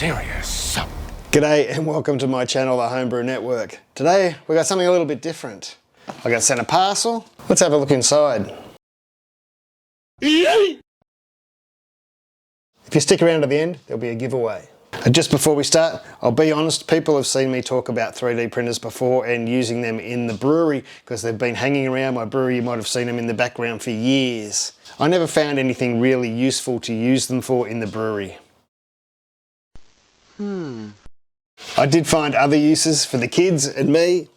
serious. G'day and welcome to my channel, the Homebrew Network. Today we got something a little bit different. I got sent a parcel. Let's have a look inside. If you stick around to the end, there'll be a giveaway. And just before we start, I'll be honest, people have seen me talk about 3D printers before and using them in the brewery because they've been hanging around my brewery. You might have seen them in the background for years. I never found anything really useful to use them for in the brewery. I did find other uses for the kids and me,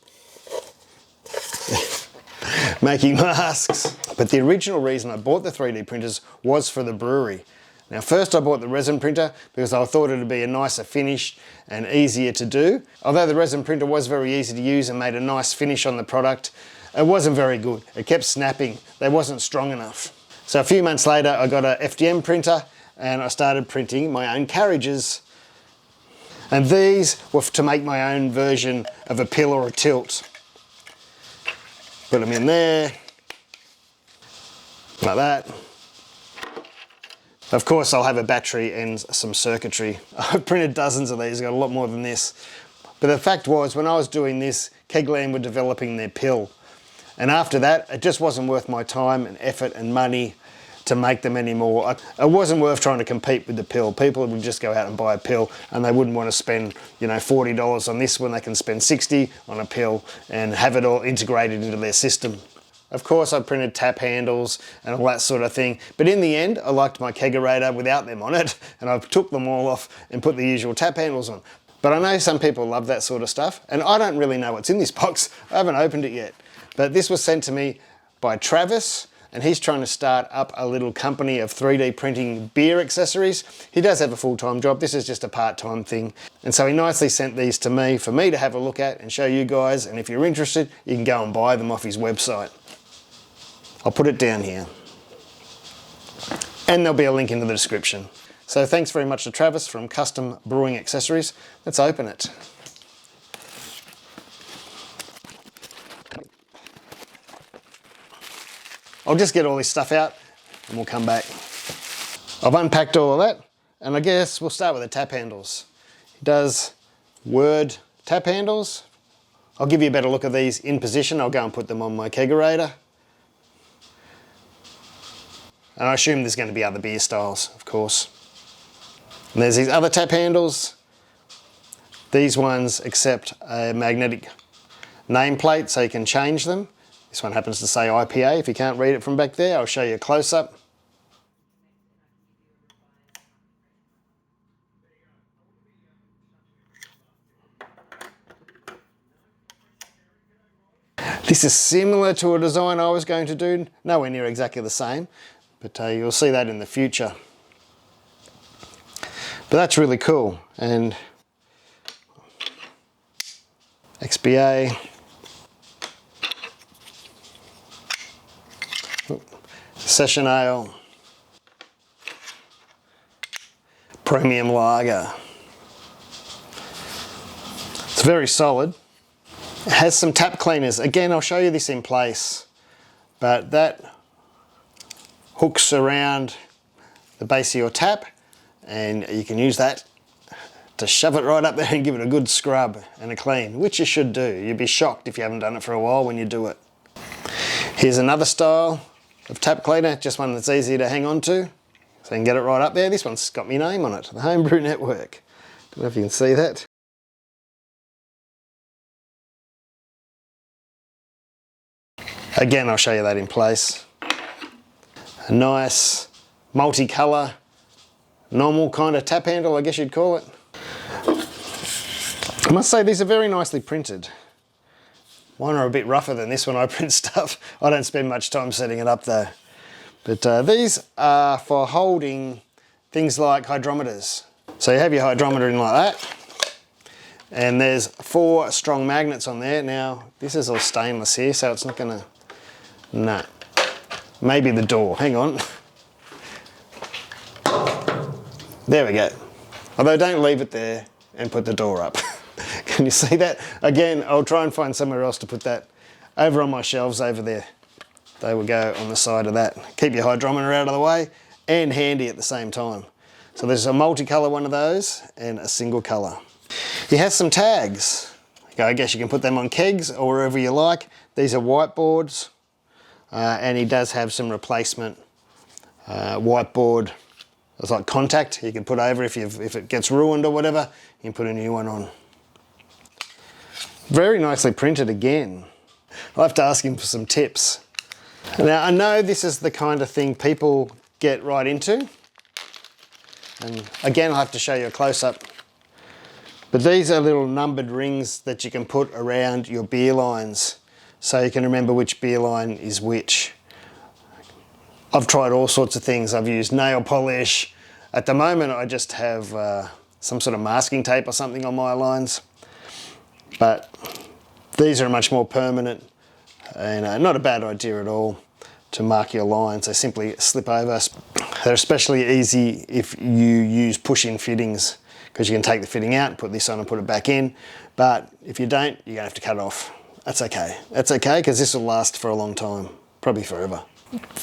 making masks. But the original reason I bought the 3D printers was for the brewery. Now first I bought the resin printer because I thought it would be a nicer finish and easier to do. Although the resin printer was very easy to use and made a nice finish on the product, it wasn't very good. It kept snapping. They wasn't strong enough. So a few months later I got a FDM printer and I started printing my own carriages. And these were to make my own version of a pill or a tilt. Put them in there, like that. Of course I'll have a battery and some circuitry. I've printed dozens of these, got a lot more than this. But the fact was, when I was doing this, Kegland were developing their pill. And after that, it just wasn't worth my time and effort and money to make them anymore. It wasn't worth trying to compete with the pill. People would just go out and buy a pill and they wouldn't want to spend, you know, $40 on this when they can spend $60 on a pill and have it all integrated into their system. Of course I printed tap handles and all that sort of thing, but in the end I liked my kegerator without them on it and I took them all off and put the usual tap handles on. But I know some people love that sort of stuff and I don't really know what's in this box. I haven't opened it yet. But this was sent to me by Travis, and he's trying to start up a little company of 3D printing beer accessories. He does have a full-time job, this is just a part-time thing. And so he nicely sent these to me for me to have a look at and show you guys, and if you're interested, you can go and buy them off his website. I'll put it down here. And there'll be a link in the description. So thanks very much to Travis from Custom Brewing Accessories. Let's open it. I'll just get all this stuff out and we'll come back. I've unpacked all of that and I guess we'll start with the tap handles. It does word tap handles. I'll give you a better look at these in position. I'll go and put them on my kegerator. And I assume there's going to be other beer styles, of course. And there's these other tap handles. These ones accept a magnetic nameplate so you can change them. This one happens to say IPA. If you can't read it from back there, I'll show you a close-up. This is similar to a design I was going to do, nowhere near exactly the same, but you'll see that in the future. But that's really cool. And XBA. Session Ale, Premium Lager. It's very solid. It has some tap cleaners. Again, I'll show you this in place, but that hooks around the base of your tap and you can use that to shove it right up there and give it a good scrub and a clean, which you should do. You'd be shocked if you haven't done it for a while when you do it. Here's another style of tap cleaner, just one that's easy to hang on to, so you can get it right up there. This one's got my name on it, the Homebrew Network. Don't know if you can see that. Again, I'll show you that in place. A nice multicolour, normal kind of tap handle, I guess you'd call it. I must say these are very nicely printed. Mine are a bit rougher than this when I print stuff. I don't spend much time setting it up though. But these are for holding things like hydrometers. So you have your hydrometer in like that. And there's 4 strong magnets on there. Now, this is all stainless here, so it's not gonna, no. Maybe the door, hang on. There we go. Although don't leave it there and put the door up. Can you see that? Again, I'll try and find somewhere else to put that. Over on my shelves over there. They will go on the side of that. Keep your hydrometer out of the way and handy at the same time. So there's a multicolour one of those and a single colour. He has some tags. I guess you can put them on kegs or wherever you like. These are whiteboards, and he does have some replacement whiteboard. It's like contact you can put over if it gets ruined or whatever, you can put a new one on. Very nicely printed again. I'll have to ask him for some tips. Now I know this is the kind of thing people get right into. And again, I'll have to show you a close-up. But these are little numbered rings that you can put around your beer lines so you can remember which beer line is which. I've tried all sorts of things. I've used nail polish. At the moment, I just have some sort of masking tape or something on my lines. But these are much more permanent and not a bad idea at all to mark your lines. They simply slip over. They're especially easy if you use push-in fittings because you can take the fitting out, put this on and put it back in. But if you don't, you're gonna have to cut it off. That's okay. That's okay because this will last for a long time, probably forever.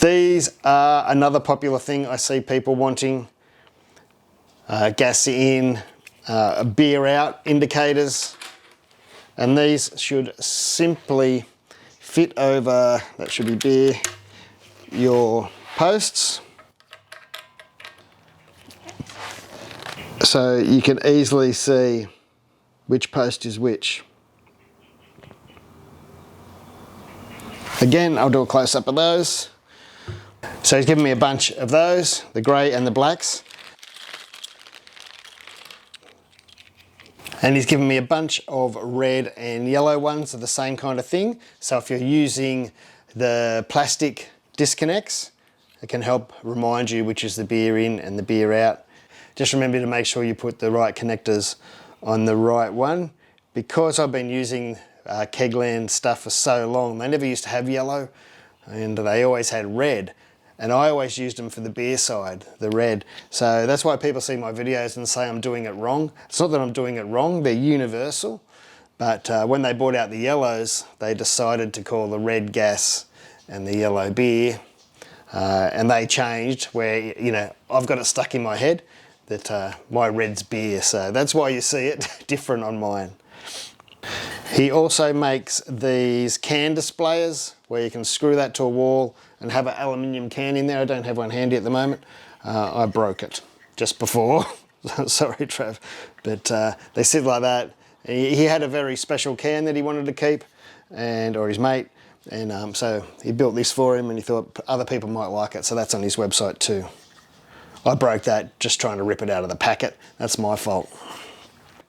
These are another popular thing I see people wanting. Gas in, beer out indicators. And these should simply fit over, that should be beer, your posts. So you can easily see which post is which. Again, I'll do a close-up of those. So he's given me a bunch of those, the grey and the blacks. And he's given me a bunch of red and yellow ones of the same kind of thing. So if you're using the plastic disconnects, it can help remind you which is the beer in and the beer out. Just remember to make sure you put the right connectors on the right one. Because I've been using Kegland stuff for so long, they never used to have yellow and they always had red. And I always used them for the beer side, the red. So that's why people see my videos and say I'm doing it wrong. It's not that I'm doing it wrong, they're universal. But when they brought out the yellows, they decided to call the red gas and the yellow beer. And they changed where, you know, I've got it stuck in my head that my red's beer. So that's why you see it different on mine. He also makes these can displayers where you can screw that to a wall and have an aluminium can in there. I don't have one handy at the moment. I broke it just before. Sorry, Trav. But they sit like that. He had a very special can that he wanted to keep, or his mate. And so he built this for him and he thought other people might like it. So that's on his website too. I broke that just trying to rip it out of the packet. That's my fault.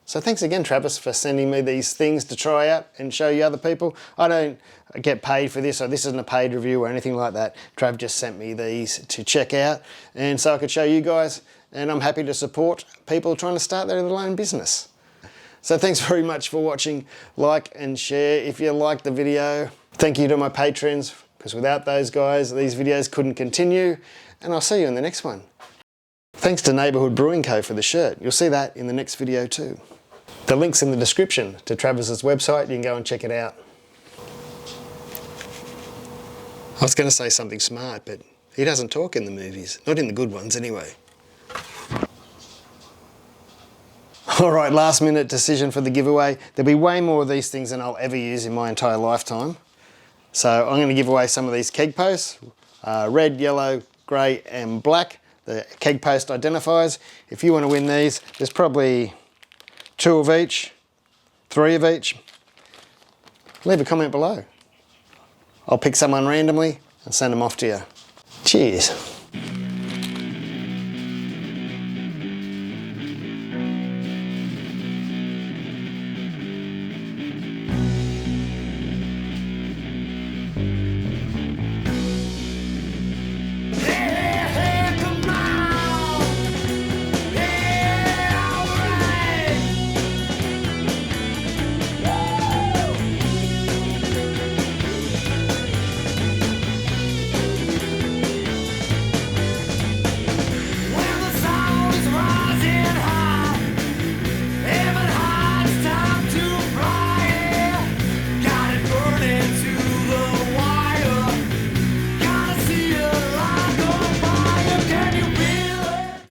So thanks again, Travis, for sending me these things to try out and show you other people. I don't get paid for this, so this isn't a paid review or anything like that. Trav just sent me these to check out and so I could show you guys, and I'm happy to support people trying to start their own business. So thanks very much for watching. Like and share if you liked the video. Thank you to my patrons, because without those guys, these videos couldn't continue, and I'll see you in the next one. Thanks to Neighbourhood Brewing Co for the shirt. You'll see that in the next video too. The link's in the description to Travis's website. You can go and check it out. I was going to say something smart, but he doesn't talk in the movies. Not in the good ones anyway. All right, last minute decision for the giveaway. There'll be way more of these things than I'll ever use in my entire lifetime. So I'm going to give away some of these keg posts. Red, yellow, grey and black. The keg post identifiers. If you want to win these, there's probably 2 of each, 3 of each. Leave a comment below. I'll pick someone randomly and send them off to you. Cheers.